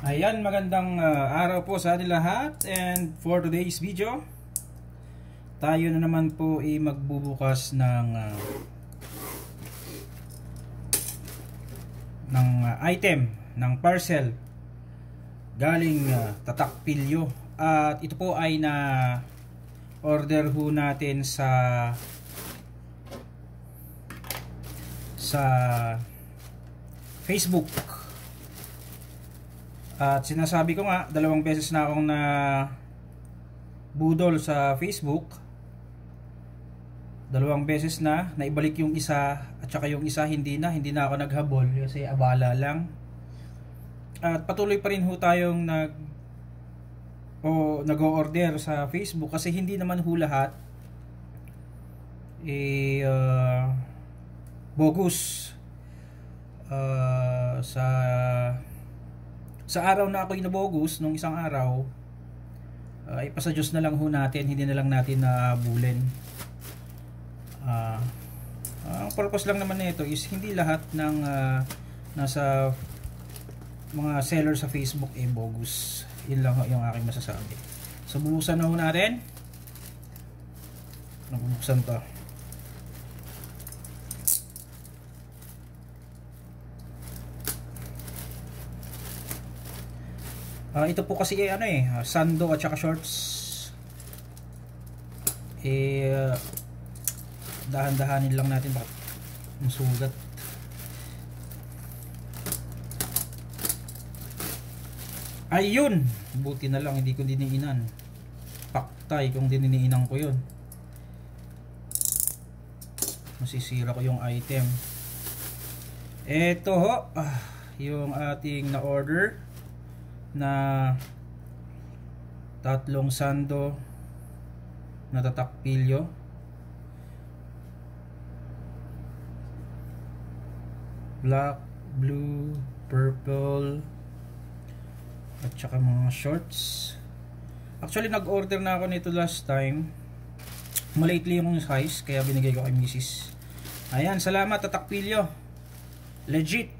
Ayan, magandang araw po sa ating lahat, and for today's video tayo na naman po magbubukas ng item, ng parcel galing Tatak Pilyo. At ito po ay na order ho natin sa Facebook. At sinasabi ko nga, 2 beses na akong na budol sa Facebook. 2 beses na naibalik yung isa, at saka yung isa hindi na ako naghabol kasi abala lang. At patuloy pa rin ho tayong nag-o-order sa Facebook kasi hindi naman ho lahat bogus. Sa araw na ako inabogus nung isang araw, ipasa Diyos na lang ho natin, hindi na lang natin nabulin. Ang purpose lang naman nito is hindi lahat ng nasa mga seller sa Facebook bogus. Yun lang yung aking masasabi. So bubuksan na ho natin. Nabubuksan to. Ito po kasi sando at saka shorts. Dahan-dahanin lang natin bakit masugat. Ayun, buti na lang hindi ko diniinan. Paktay kung dininiinan ko yun, masisira ko yung item. Ito ho, yung ating na order na 3 sando na Tatak Pilyo. Black, blue, purple, at saka mga shorts. Actually nag-order na ako nito last time. Malately yung size kaya binigay ko kay Mrs. Ayan, salamat Tatak Pilyo. Legit.